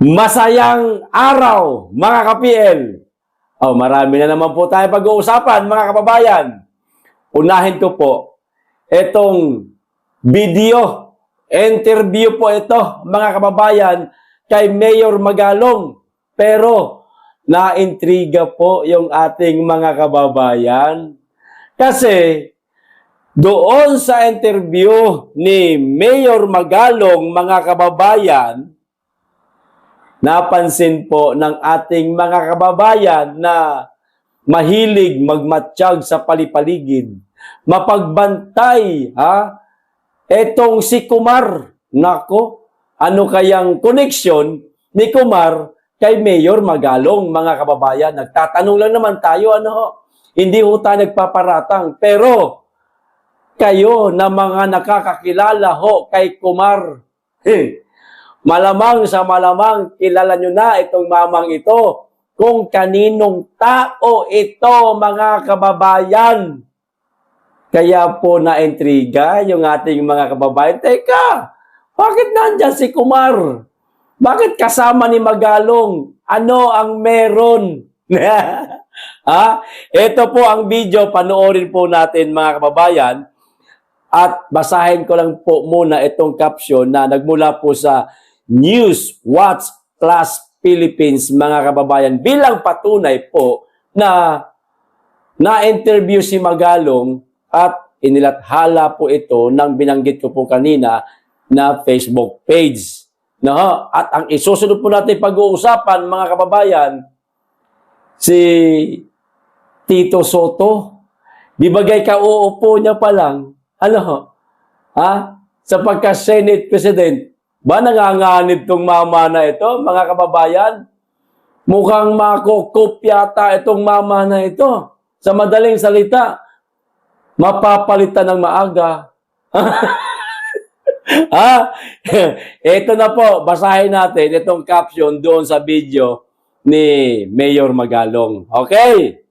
Masayang araw, mga ka-PL. Marami na naman po tayo pag-uusapan, mga kababayan. Unahin ko po, itong video, interview po ito, mga kababayan, kay Mayor Magalong. Pero, naintriga po yung ating mga kababayan. Kasi, doon sa interview ni Mayor Magalong, mga kababayan, napansin po ng ating mga kababayan na mahilig magmatsyag sa palipaligid, mapagbantay, etong si Kumar. Nako, ano kayang koneksyon ni Kumar kay Mayor Magalong, mga kababayan? Nagtatanong lang naman tayo, hindi ho tayo nagpaparatang, pero kayo na mga nakakakilala ho kay Kumar, malamang sa malamang kilala nyo na itong mamang ito kung kaninong tao ito, mga kababayan. Kaya po na-intriga yung ating mga kababayan. Teka, bakit nandyan si Kumar? Bakit kasama ni Magalong? Ano ang meron? Ito po ang video, panoorin po natin, mga kababayan. At basahin ko lang po muna itong caption na nagmula po sa News Watch Plus Philippines, mga kababayan, bilang patunay po na na-interview si Magalong at inilathala po ito ng binanggit ko po kanina na Facebook page. At ang isusunod po natin pag-uusapan, mga kababayan, si Tito Soto, di bagay kauupo niya pa lang, sa pagka-Senate President, ba nanganganib tong mama na ito, mga kababayan? Mukhang makokop yata itong mama na ito. Sa madaling salita, mapapalitan ng maaga. Ito na po, basahin natin itong caption doon sa video ni Mayor Magalong. Okay?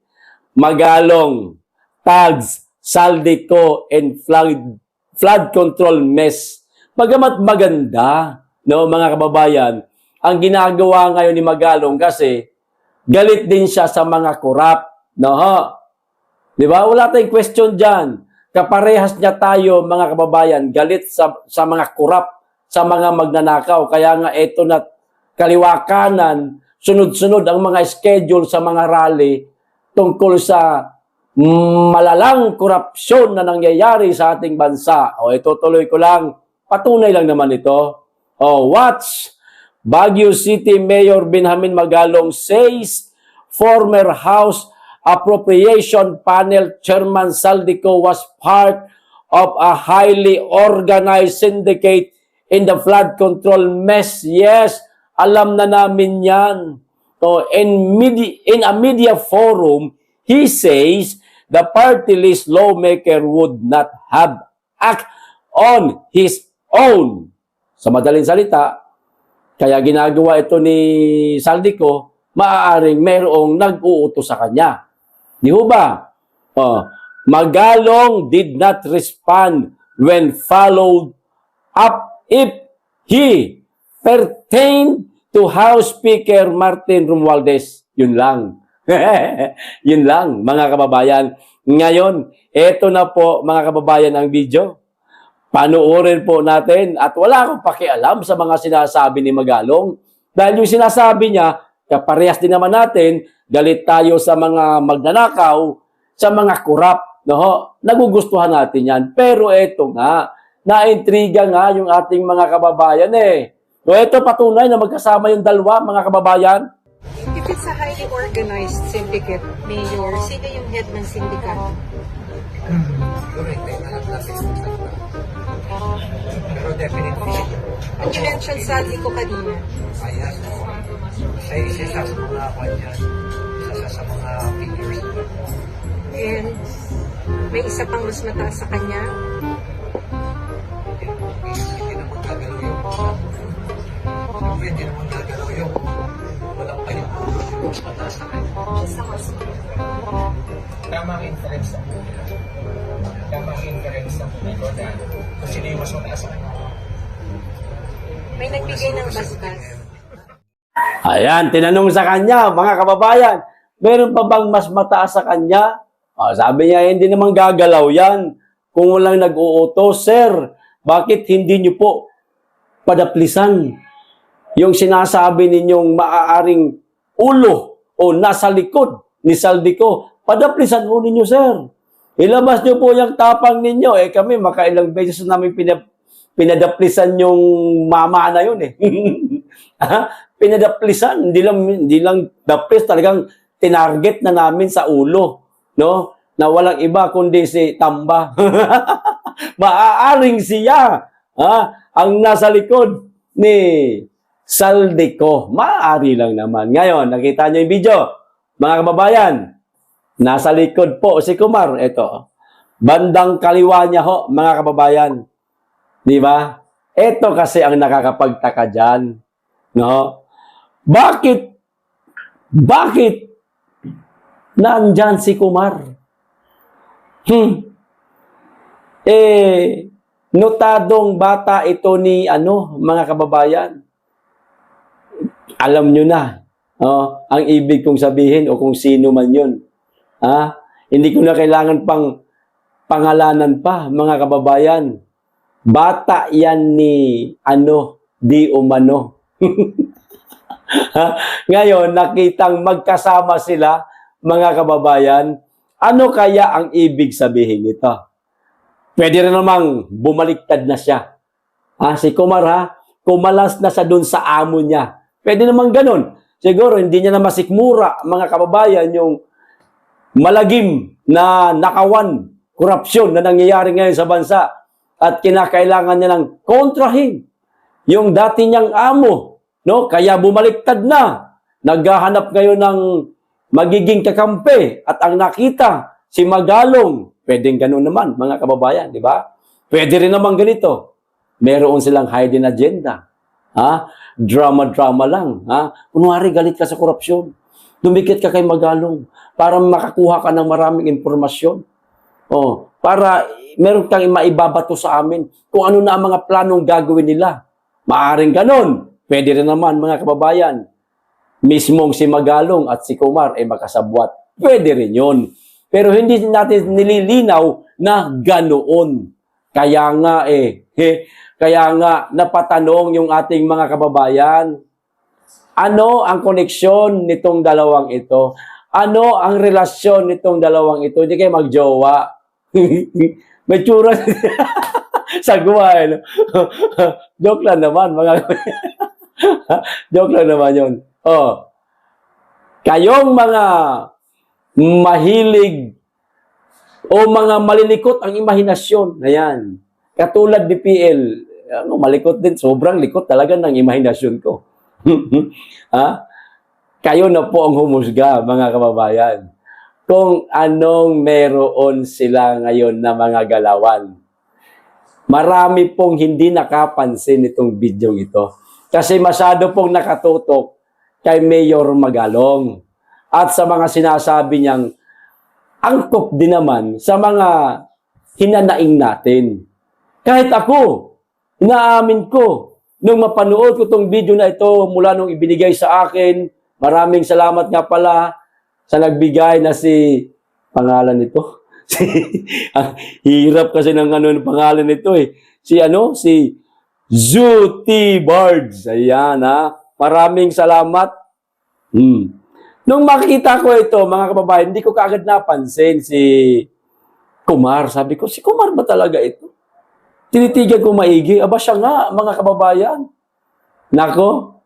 Magalong, tags, Saldico, and flood control mess. Bagamat maganda, mga kababayan, ang ginagawa ngayon ni Magalong kasi galit din siya sa mga korap. Di ba? Wala tayong question dyan. Kaparehas niya tayo, mga kababayan, galit sa mga korap, sa mga magnanakaw. Kaya nga ito na kaliwa kanan, sunod-sunod ang mga schedule sa mga rally tungkol sa malalang korupsyon na nangyayari sa ating bansa. Ito tuloy ko lang. Patunay lang naman ito. Watch. Baguio City Mayor Benjamin Magalong says former House Appropriation Panel Chairman Saldico was part of a highly organized syndicate in the flood control mess. Yes, alam na namin yan. In a media forum, he says the party list lawmaker would not have act on his own. Sa madaling salita, kaya ginagawa ito ni Saldico, maaaring mayroong nag-uutos sa kanya. Di ho ba? Magalong did not respond when followed up if he pertained to House Speaker Martin Romualdez. Yun lang. Yun lang, mga kababayan. Ngayon, eto na po, mga kababayan, ang video. Panoorin po natin at wala akong pakialam sa mga sinasabi ni Magalong dahil yung sinasabi niya, kaparehas din naman natin, galit tayo sa mga magnanakaw, sa mga korap, nagugustuhan natin yan. Pero eto nga, naintriga nga yung ating mga kababayan Ito patunay na magkasama yung dalawa, mga kababayan. If it's a highly organized syndicate, Mayor, sino yung head ng syndicate? Correct. Pero definitely, You mentioned Saldico kanina. ayan. Isa sa mga kanya, isa sa mga figures. And may isa pang mas mataas sa kanya. Hindi naman gagalaw yung hindi naman gagalaw yung walang palit yung mas mataas na kanya. Tamang inference na po nila. Tamang inference na po nila na kung sino yung mas mataas sa kanya. May nagbigay ng basbas. Ayan, tinanong sa kanya, mga kababayan, meron pa bang mas mataas sa kanya? Sabi niya, hindi naman gagalaw yan. Kung walang nag-uutos, sir, bakit hindi niyo po padaplisan yung sinasabi ninyong maaaring ulo o nasa likod ni Saldico? Padaplisan po ninyo, sir. Ilabas niyo po yung tapang ninyo. Kami, makailang beses namin pinadaplisan yung mama na yun eh. Pinadaplisan, hindi lang daplis, talagang tinarget na namin sa ulo, no? Na walang iba kundi si Tamba. Maaaring siya, ang nasa likod ni Saldico. Maaari lang naman. Ngayon, nakita niyo yung video, mga kababayan, nasa likod po si Kumar. Ito, bandang kaliwa niya ho, mga kababayan. Di ba? Ito kasi ang nakakapagtaka dyan. No? Bakit nandyan si Kumar? Notadong bata ito ni mga kababayan. Alam nyo na ang ibig kong sabihin o kung sino man yun. Hindi ko na kailangan pang pangalanan pa, mga kababayan. Bata yan ni di umano. Ngayon, nakitang magkasama sila, mga kababayan. Ano kaya ang ibig sabihin nito? Pwede rin namang bumaliktad na siya. Si Kumar, kumalas na siya dun sa amo niya. Pwede namang ganun. Siguro, hindi niya na masikmura, mga kababayan, yung malagim na nakawan, korupsyon na nangyayari ngayon sa bansa. At kinakailangan niya ng kontrahin yung dati niyang amo. No? Kaya bumaliktad na. Naghahanap ngayon ng magiging kakampi. At ang nakita, si Magalong. Pwedeng ganun naman, mga kababayan, di ba? Pwede rin naman ganito. Meron silang hidden agenda. Drama-drama lang. Kunwari, galit ka sa korupsyon. Dumikit ka kay Magalong para makakuha ka ng maraming impormasyon. Para meron kang maibabato sa amin kung ano na ang mga planong gagawin nila. Maaring ganun. Pwede rin naman, mga kababayan. Mismong si Magalong at si Kumar ay makasabwat. Pwede rin yun. Pero hindi natin nililinaw na ganoon. Kaya nga napatanong yung ating mga kababayan, ano ang koneksyon nitong dalawang ito? Ano ang relasyon nitong dalawang ito? Hindi kayo magjowa. May tsura. Sagwa, Joke lang naman, mga joke lang naman yun. Kayong mga mahilig o mga malilikot ang imahinasyon. Ayan. Katulad ni PL, malikot din. Sobrang likot talaga ng imahinasyon ko. Kayo na po ang humusga, mga kababayan. Kung anong meron sila ngayon na mga galawan. Marami pong hindi nakapansin itong video ito. Kasi masyado pong nakatutok kay Mayor Magalong. At sa mga sinasabi niyang angkop din naman sa mga hinanaing natin. Kahit ako, inaamin ko, nung mapanood ko itong video na ito mula nung ibinigay sa akin, maraming salamat nga pala sa nagbigay na si, pangalan nito, hirap kasi ng pangalan nito eh. Si Zuti Bards. Ayan Maraming salamat. Nung makita ko ito, mga kababayan, hindi ko kaagad napansin si Kumar. Sabi ko, si Kumar ba talaga ito? Tinitigan ko maigi. Aba siya nga, mga kababayan. Nako,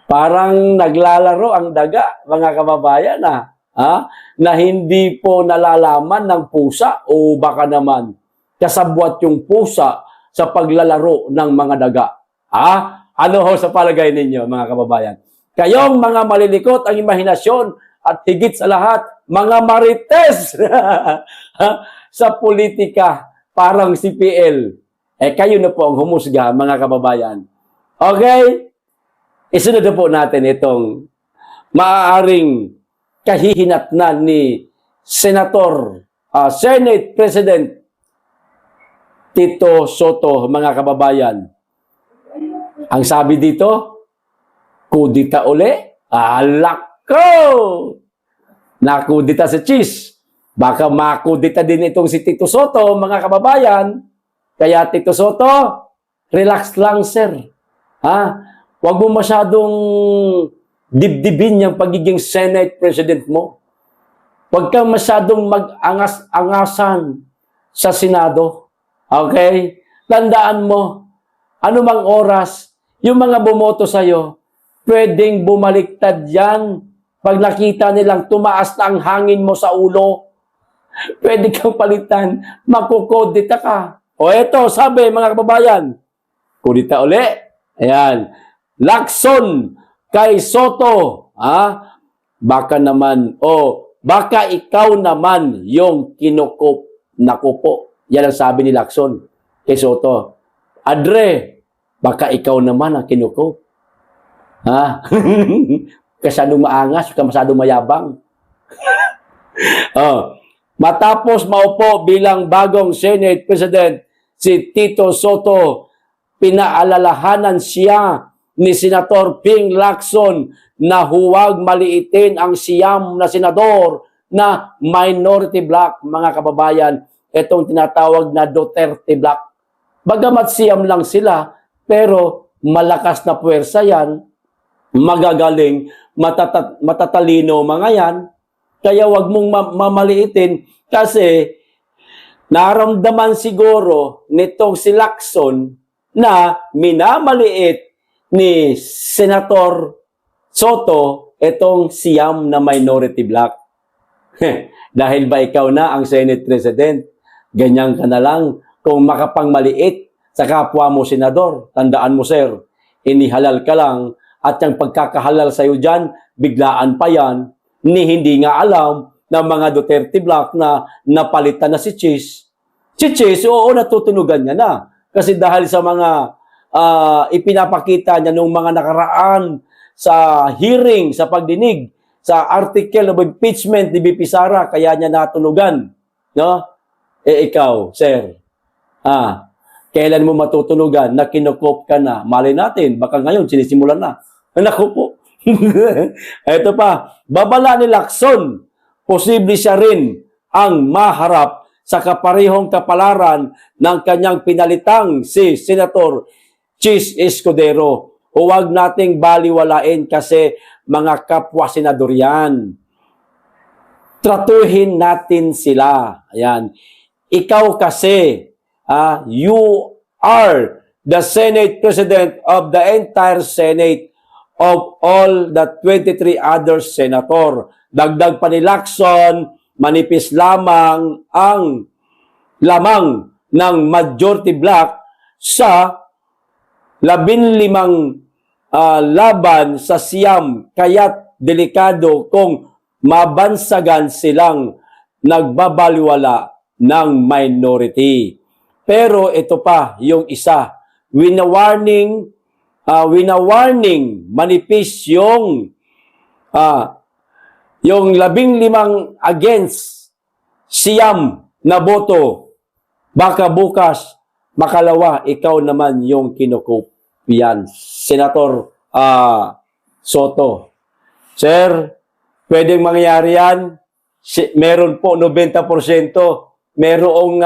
parang naglalaro ang daga, mga kababayan na hindi po nalalaman ng pusa o baka naman kasabwat yung pusa sa paglalaro ng mga daga. Ano ho sa palagay ninyo, mga kababayan? Kayong mga malilikot ang imahinasyon at higit sa lahat, mga marites sa politika, parang si PL. Kayo na po ang humusga, mga kababayan. Okay? Isunod na po natin itong maaaring kahihinatnan ni Senator, Senate President Tito Soto, mga kababayan. Ang sabi dito, kudita uli. Alak ko! Nakudita si Cheese. Baka makudita din itong si Tito Soto, mga kababayan. Kaya Tito Soto, relax lang, sir. Ha? Huwag mo masyadong dibdibin yung pagiging Senate President mo. Huwag kang masyadong mag-angas-angasan sa Senado. Okay? Tandaan mo, anumang oras, yung mga bumoto sa'yo, pwedeng bumaliktad yan. Pag nakita nilang tumaas na ang hangin mo sa ulo, pwede kang palitan, makukodita ka. O eto, sabi mga kababayan, kudita uli. Ayan. Lacson kay Soto. Baka naman, baka ikaw naman yung kinukup na kupo. Yan ang sabi ni Lacson kay Soto. Adre, baka ikaw naman ang kinukup. Masyadong maangas, masyadong mayabang. Matapos maupo bilang bagong Senate President, si Tito Soto, pinaalalahanan siya ni Senator Ping Lacson na huwag maliitin ang siyam na senador na minority bloc, mga kababayan, itong tinatawag na Duterte bloc. Bagamat siyam lang sila, pero malakas na puwersa yan, magagaling, matatalino mga yan, kaya wag mong mamaliitin kasi naramdaman siguro nitong si Lacson na minamaliit ni Senator Soto itong siyam na minority bloc. Dahil ba ikaw na ang Senate President, ganyan ka na lang kung makapangmaliit sa kapwa mo senador. Tandaan mo, sir, inihalal ka lang at yung pagkakahalal sa'yo dyan, biglaan pa yan, ni hindi nga alam ng mga Duterte bloc na napalitan na si Cheese. Si Cheese, oo, natutunugan niya na. Kasi dahil sa mga ipinapakita niya nung mga nakaraan sa hearing, sa pagdinig, sa article of impeachment ni BP Sara, kaya niya natunugan. No? Ikaw, sir, kailan mo matutunugan na kinukop ka na? Malay natin, baka ngayon sinisimulan na. Naku po. Ito pa, babala ni Lacson, posible siya rin ang maharap sa kaparehong kapalaran ng kanyang pinalitang si Senator Cheese Escudero. Huwag nating baliwalain kasi mga kapwa senador yan. Tratuhin natin sila. Ayan. Ikaw kasi, you are the Senate President of the entire Senate of all the 23 other senator. Dagdag pa ni Lacson, manipis lamang ang lamang ng majority bloc sa 15 laban sa siyam, kaya't delikado kung mabansagan silang nagbabaliwala ng minority. Pero ito pa, yung isa, winawarning, manipis yung 15 against siyam na boto. Baka bukas, makalawa, ikaw naman yung kinukup. Yan, Senator Soto. Sir, pwedeng mangyari yan. Meron po 90%. Merong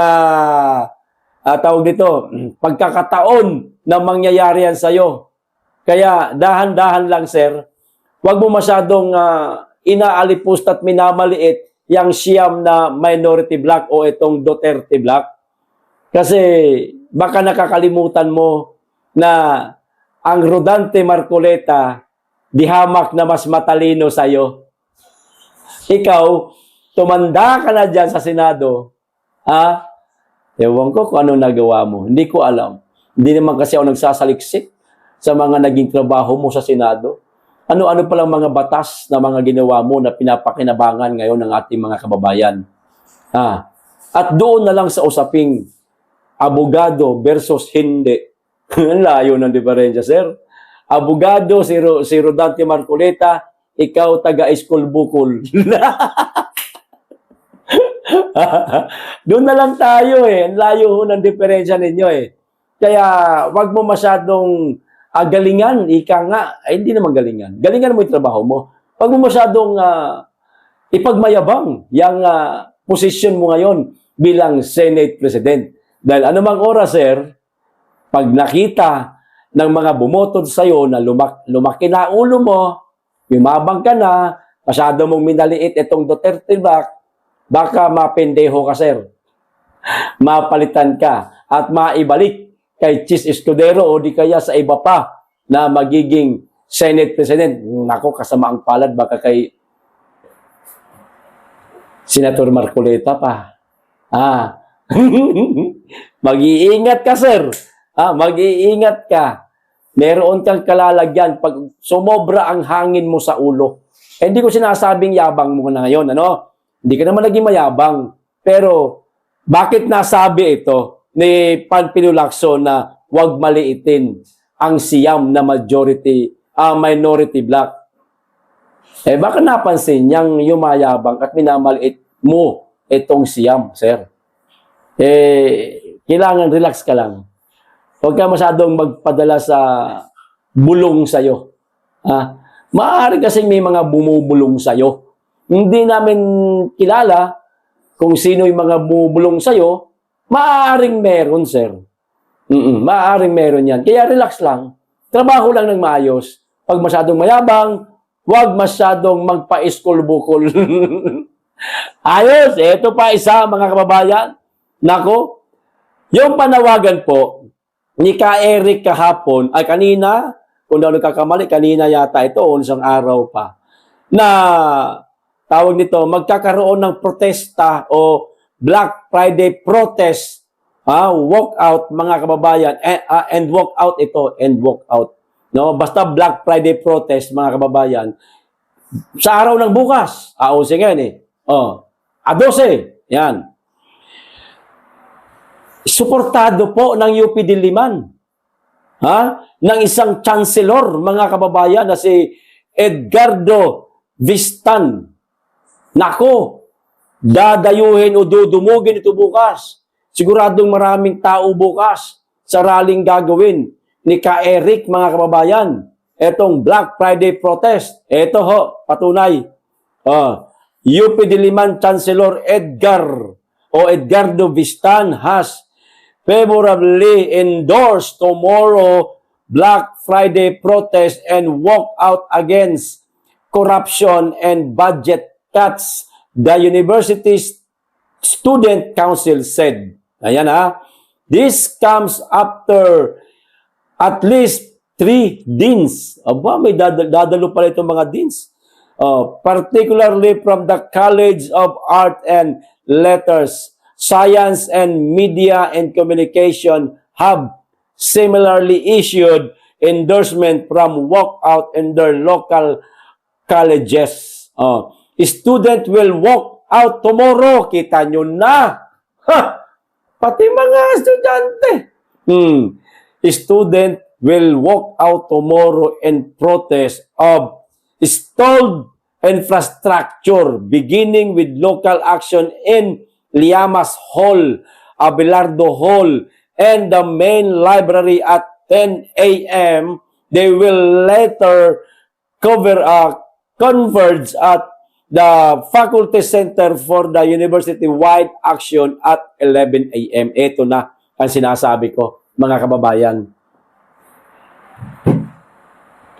tawag dito, pagkakataon na mangyayari yan sa'yo. Kaya dahan-dahan lang, sir. Huwag mo masyadong inaalipust at minamaliit yung siyam na minority bloc o itong Duterte bloc. Kasi baka nakakalimutan mo na ang Rodante Marcoleta dihamak na mas matalino sa'yo. Ikaw, tumanda ka na dyan sa Senado, ewan ko kung anong nagawa mo. Hindi ko alam. Hindi naman kasi ako nagsasaliksik sa mga naging trabaho mo sa Senado. Ano-ano palang mga batas na mga ginawa mo na pinapakinabangan ngayon ng ating mga kababayan. At doon na lang sa usaping abogado versus hindi. Ang layo ng diferensya, sir. Abogado, si Rodante Marcoleta, ikaw taga-school bukol. Doon na lang tayo eh. Ang layo ho ng diferensya ninyo eh. Kaya wag mo masyadong galingan, ika nga, ay hindi naman galingan. Galingan mo yung trabaho mo. Pag mo masyadong ipagmayabang yung position mo ngayon bilang Senate President. Dahil anumang oras, sir, pag nakita ng mga bumotod sa'yo na lumaki na ulo mo, yumabang ka na, masyado mong minaliit itong Duterte Black, baka mapendeho ka, sir. Mapalitan ka at maibalik kay Chis Escudero o di kaya sa iba pa na magiging Senate President. Nako, kasama ang palad baka kay Senator Marcoleta pa. Mag-iingat ka, sir. Mag-iingat ka. Meron kang kalalagyan pag sumobra ang hangin mo sa ulo. Hindi ko sinasabing yabang mo na ngayon, ano? Hindi ka naman naging mayabang. Pero, bakit nasabi ito ni Panfilo Lacson na huwag maliitin ang siyam na minority black? Baka napansin niyang yumayabang at minamaliit mo itong siyam, sir. Kailangan relax ka lang. Huwag ka masyadong magpadala sa bulong sa'yo. Maaari kasing may mga bumubulong sa'yo. Hindi namin kilala kung sino yung mga bumubulong sa'yo. Maaaring meron, sir. Maaaring meron yan. Kaya relax lang. Trabaho lang ng maayos. Pag masyadong mayabang, huwag masyadong magpa-iskol-bukol. Ayos, ito pa isa, mga kababayan. Nako, yung panawagan po ni Ka Eric kahapon, ay kanina, kung daw nagkakamali, kanina yata ito, o isang araw pa, na tawag nito, magkakaroon ng protesta o Black Friday protest, walk out, mga kababayan, and walk out ito, and walk out. No? Basta Black Friday protest, mga kababayan, sa araw ng bukas, sige yan eh. 12, yan. Suportado po ng UP Diliman. Ng isang chancellor, mga kababayan, na si Edgardo Vistan. Nako, dadayuhin o dudumugin ito bukas. Siguradong maraming tao bukas sa rallying gagawin ni Ka Eric, mga kababayan. Etong Black Friday protest. Ito ho, patunay. UP Diliman Chancellor Edgardo Vistan has favorably endorsed tomorrow Black Friday protest and walk out against corruption and budget cuts, the university's student council said. Ayan This comes after at least 3 deans. May dadalo pala itong mga deans. Particularly from the College of Art and Letters, Science and Media and Communication have similarly issued endorsement from walkout in their local colleges. Student will walk out tomorrow. Kita nyo na. Pati mga estudyante. Student will walk out tomorrow in protest of stalled infrastructure, beginning with local action in Liamas Hall, Abelardo Hall, and the main library at 10 a.m. They will later converge at the Faculty Center for the university-wide action at 11 a.m. Ito na ang sinasabi ko, mga kababayan.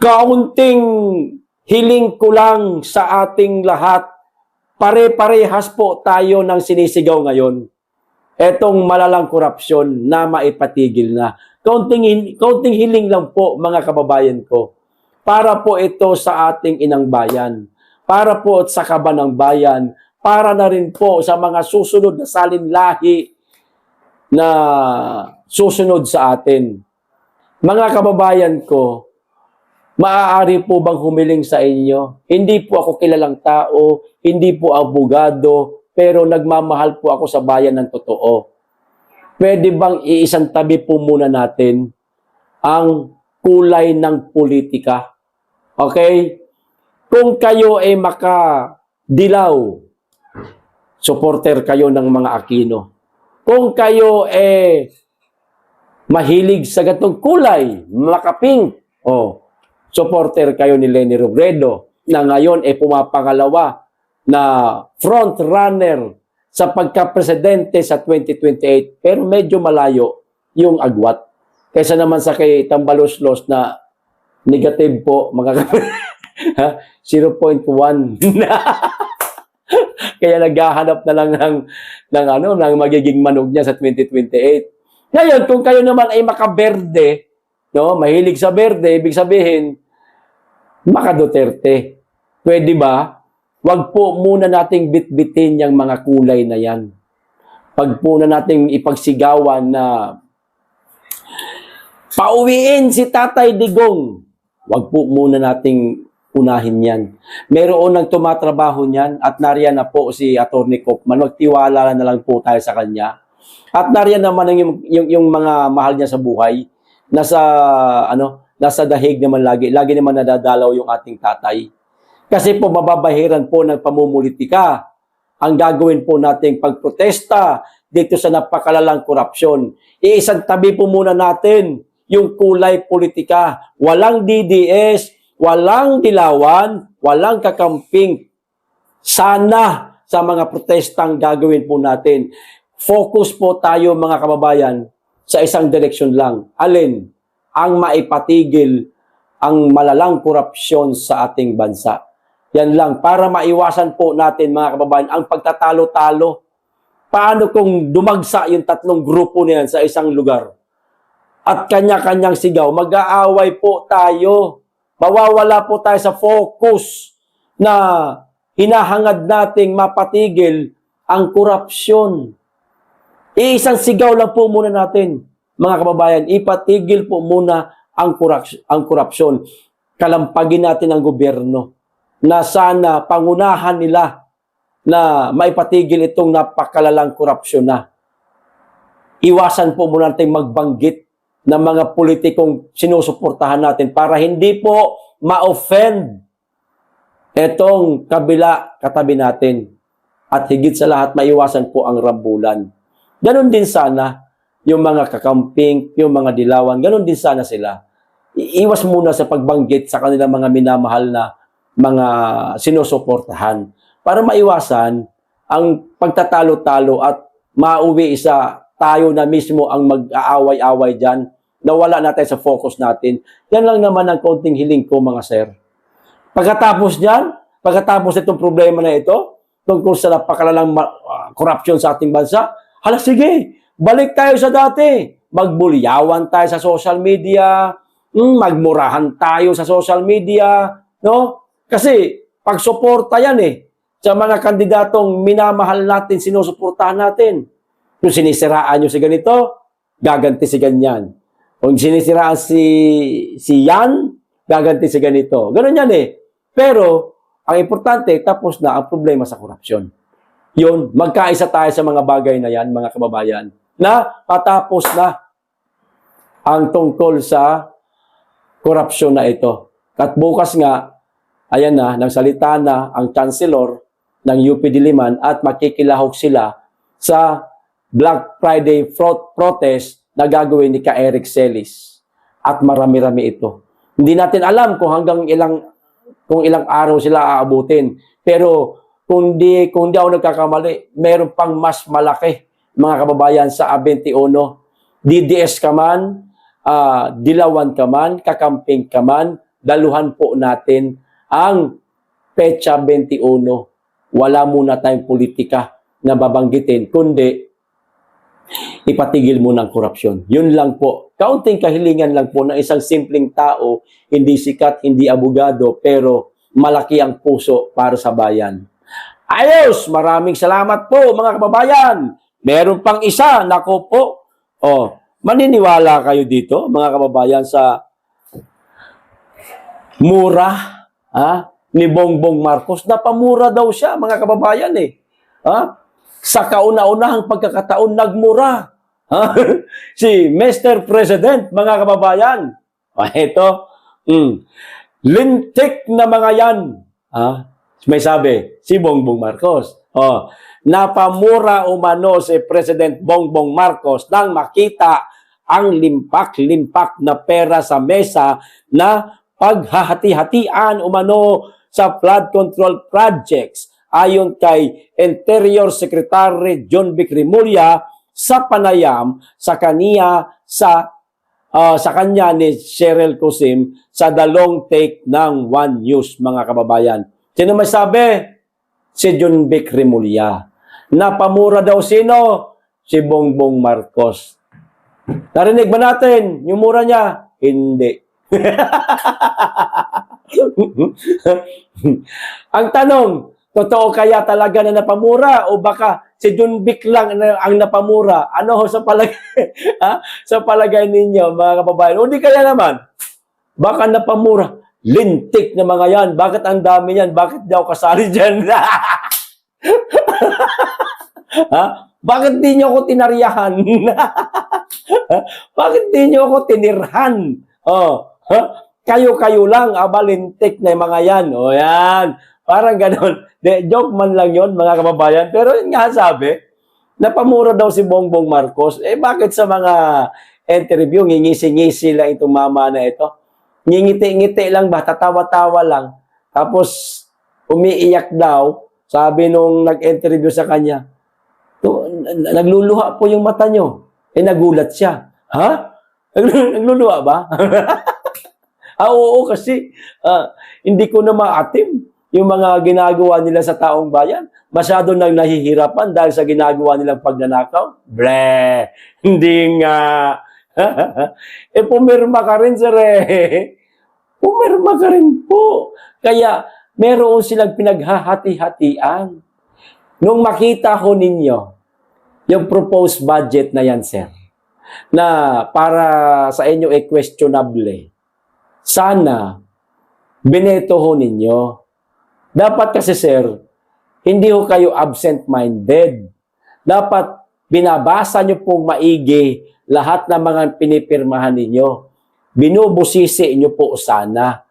Kaunting hiling ko lang sa ating lahat, pare-parehas po tayo ng sinisigaw ngayon. Etong malalang korupsyon na maipatigil na. Kaunting hiling lang po, mga kababayan ko. Para po ito sa ating inang bayan. Para po sa kaban ng bayan. Para na rin po sa mga susunod na salinlahi na susunod sa atin. Mga kababayan ko, maaari po bang humiling sa inyo? Hindi po ako kilalang tao, hindi po abogado, pero nagmamahal po ako sa bayan ng totoo. Pwede bang iisang tabi po muna natin ang kulay ng politika? Okay? Kung kayo ay makadilaw, supporter kayo ng mga Aquino. Kung kayo ay mahilig sa gatong kulay, makapink, supporter kayo ni Leni Robredo na ngayon pumapangalawa na front runner sa pagka-presidente sa 2028 pero medyo malayo yung agwat. Kaysa naman sa kay Tambaluslos na negative po mga ha? 0.1 kaya naghahanap na lang ng magiging manog niya sa 2028. Ngayon, kung kayo naman ay makaberde, no, mahilig sa berde, ibig sabihin, maka Duterte. Pwede ba? Wag po muna nating bitbitin yung mga kulay na yan. Pag po na nating ipagsigawan na pauwiin si Tatay Digong, wag po muna nating unahin yan. Meron nang tumatrabaho niyan at nariyan na po si Atty. Kopman. Magtiwala na lang po tayo sa kanya. At nariyan naman yung mga mahal niya sa buhay. Nasa dahig naman lagi. Lagi naman nadadalaw yung ating tatay. Kasi po mababahiran po ng pamumulitika ang gagawin po nating pagprotesta dito sa napakalalang korupsyon. Iisang tabi po muna natin yung kulay politika. Walang DDS, walang dilawan, walang kakamping. Sana sa mga protestang gagawin po natin. Focus po tayo mga kababayan sa isang direksyon lang. Alin? Ang maipatigil ang malalang korupsyon sa ating bansa. Yan lang, para maiwasan po natin mga kababayan ang pagtatalo-talo. Paano kung dumagsa yung tatlong grupo na yan sa isang lugar? At kanya-kanyang sigaw, mag-aaway po tayo. Mawawala po tayo sa focus na hinahangad nating mapatigil ang korupsyon. Isang sigaw lang po muna natin, mga kababayan, ipatigil po muna ang korupsyon. Kalampagin natin ang gobyerno na sana pangunahan nila na maipatigil itong napakalalang korupsyon na. Iwasan po muna natin magbanggit ng mga politikong sinusuportahan natin para hindi po ma-offend itong katabi natin. At higit sa lahat, maiwasan po ang rambulan. Ganon din sana yung mga kakamping, yung mga dilawan, ganon din sana sila. Iwas muna sa pagbanggit sa kanilang mga minamahal na mga sinusuportahan para maiwasan ang pagtatalo-talo at mauwi sa tayo na mismo ang mag-aaway-away dyan, nawala natin sa focus natin. Yan lang naman ang konting hiling ko mga sir. Pagkatapos niyan, pagkatapos itong problema na ito, tungkol sa napakalalang korupsyon sa ating bansa, hala sige, balik tayo sa dati. Magbulyawan tayo sa social media, magmurahan tayo sa social media, no? Kasi pagsuporta yan sa mga kandidatong minamahal natin, sinusuportahan natin. Kung sinisiraan nyo si ganito, gaganti si ganyan. Kung sinisiraan si Yan, gaganti si ganito. Ganun yan Pero, ang importante, tapos na ang problema sa korupsyon. Yun, magkaisa tayo sa mga bagay na yan, mga kababayan, na patapos na ang tungkol sa korupsyon na ito. At bukas nga, ayan na, nagsalita na ang chancellor ng UP Diliman at makikilahok sila sa Black Friday protest na gagawin ni Eric Celis. At marami-rami ito. Hindi natin alam kung hanggang ilang araw sila aabutin. Pero kung di ako nagkakamali, meron pang mas malaki, mga kababayan, sa 21. DDS ka man, dilawan ka man, kakamping ka man, daluhan po natin ang petsa 21. Wala muna tayong politika na babanggitin, kundi ipatigil muna ang korupsyon. Yun lang po. Kaunting kahilingan lang po ng isang simpleng tao, hindi sikat, hindi abogado, pero malaki ang puso para sa bayan. Ayos! Maraming salamat po mga kababayan. Meron pang isa, nako po. Maniniwala kayo dito mga kababayan sa mura ni Bongbong Marcos. Napamura daw siya mga kababayan Sa kauna-unahang pagkakataon nagmura. Si Mr. President, mga kababayan. Ito, lintik na mga yan. May sabi, si Bongbong Marcos. Napamura umano si President Bongbong Marcos nang makita ang limpak-limpak na pera sa mesa na paghahati-hatian umano sa flood control projects ayon kay Interior Secretary John Vic Remulla sa panayam sa kanya ni Cheryl Cusim sa The Long Take ng One News, mga kababayan. Sino may sabi? Si John Vic Remulla. Napamura daw sino? Si Bongbong Marcos. Narinig ba natin yung mura niya? Hindi. Ang tanong, totoo kaya talaga na napamura o baka si John Vic lang ang napamura? Ano sa palagay, sa palagay ninyo, mga kababayan? O di kaya naman, baka napamura. Lintik na mga yan. Bakit ang dami yan? Bakit daw kasali dyan? Bakit di nyo ako tinaryahan? Bakit di nyo ako tinirhan? Kayo-kayo lang, lintik na yung mga yan. O yan. Parang ganon. Joke man lang yon, mga kababayan. Pero yun nga sabi, napamura daw si Bongbong Marcos. Bakit sa mga interview, ngingisi-ngisi lang itong mama na ito? Ngingiti-ngiti lang ba? Tatawa-tawa lang. Tapos, umiiyak daw. Sabi nung nag-interview sa kanya, nagluluha po yung mata nyo. Nagulat siya. Ha? Nagluluha ba? Oo, kasi hindi ko na maatim yung mga ginagawa nila sa taong bayan. Masyado nang nahihirapan dahil sa ginagawa nilang pagnanakaw. Ble! Hindi nga. Pumirma ka rin, sir. Pumirma ka rin po. Kaya, meron silang pinaghahati-hatian. Nung makita ho ninyo, yung proposed budget na yan, sir, na para sa inyo questionable, sana, bineto ho ninyo. Dapat kasi, sir, hindi ho kayo absent-minded. Dapat binabasa nyo pong maigi lahat ng mga pinipirmahan ninyo. Binubusisi nyo po sana.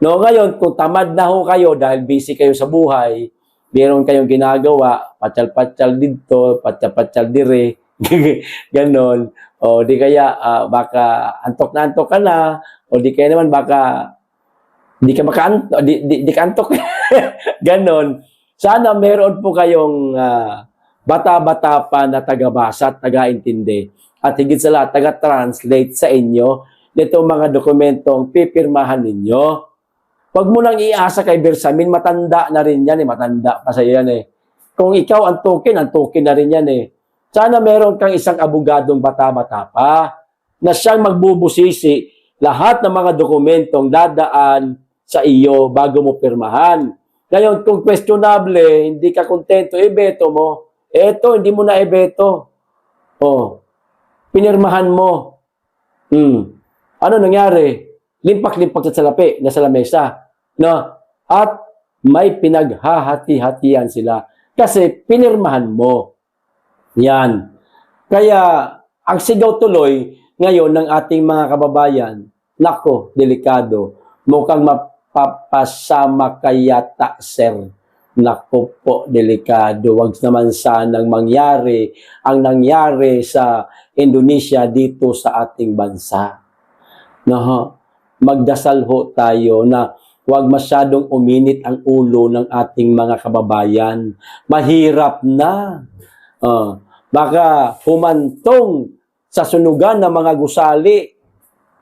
No, ngayon, kung tamad na ho kayo dahil busy kayo sa buhay, meron kayong ginagawa, patsal-patsal dito, patsal-patsal dire, ganon. O di kaya, baka antok na antok ka na, o di kaya naman baka di ka makaantok, di ka antok. Ganon. Sana meron po kayong bata-bata pa na taga-basa at taga-intindi. At higit sa lahat, taga-translate sa inyo nitong mga dokumentong pipirmahan ninyo. Huwag mo nang iasa kay Bersamin, matanda na rin yan matanda pa sa yan Kung ikaw antukin na rin yan Sana meron kang isang abogadong bata-bata pa na siyang magbubusisi lahat ng mga dokumentong dadaan sa iyo bago mo pirmahan. Ngayon, kung questionable, hindi ka kontento, ibeto mo. Eto, hindi mo na ibeto. Pinirmahan mo. Ano nangyari? Limpak-limpak sa salapi, nasa lamesa. No? At may pinaghahati-hatian sila. Kasi pinirmahan mo. Yan. Kaya, ang sigaw tuloy ngayon ng ating mga kababayan, nako, delikado. Mukhang mapapasama kayata, sir. Nako po, delikado. Huwag naman sanang mangyari ang nangyari sa Indonesia dito sa ating bansa. Magdasal ho tayo na huwag masyadong uminit ang ulo ng ating mga kababayan. Mahirap na. Baka humantong sa sunugan ng mga gusali.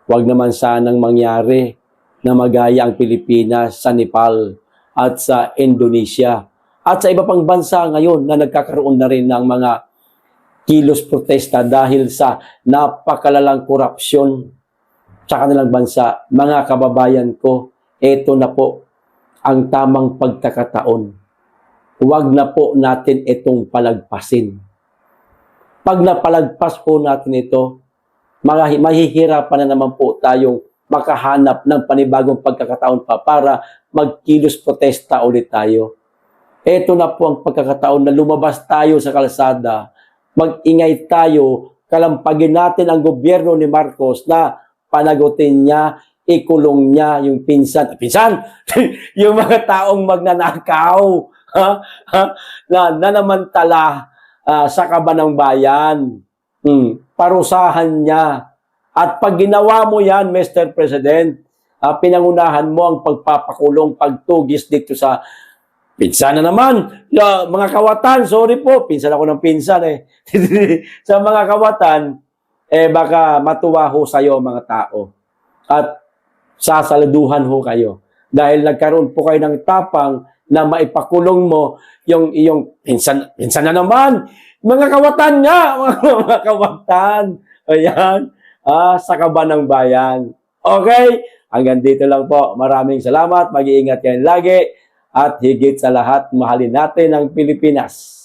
Huwag naman sanang mangyari na magaya ang Pilipinas sa Nepal at sa Indonesia. At sa iba pang bansa ngayon na nagkakaroon na rin ng mga kilos protesta dahil sa napakalalang korupsyon sa kanilang bansa. Mga kababayan ko, ito na po ang tamang pagkakataon. Huwag na po natin itong palagpasin. Pag napalagpas po natin ito, mahihirapan na naman po tayong makahanap ng panibagong pagkakataon pa para magkilos protesta ulit tayo. Ito na po ang pagkakataon na lumabas tayo sa kalsada, mag-ingay tayo, kalampagin natin ang gobyerno ni Marcos na panagutin niya, ikulong niya yung pinsan, yung mga taong magnanakaw, na nanamantala sa kaban ng bayan. Parusahan niya At pag ginawa mo yan, Mr. President, pinangunahan mo ang pagpapakulong, pagtugis dito sa pinsan na naman. Mga kawatan, sorry po, pinsan ako ng pinsan eh. Sa mga kawatan, baka matuwa ho sa'yo mga tao. At sasaluduhan ho kayo. Dahil nagkaroon po kayo ng tapang na maipakulong mo yung iyong pinsan na naman. Mga kawatan nga, mga kawatan. Ayan, sa kaban ng bayan. Okay, hanggang dito lang po. Maraming salamat. Mag-iingat kayo lagi. At higit sa lahat, mahalin natin ang Pilipinas.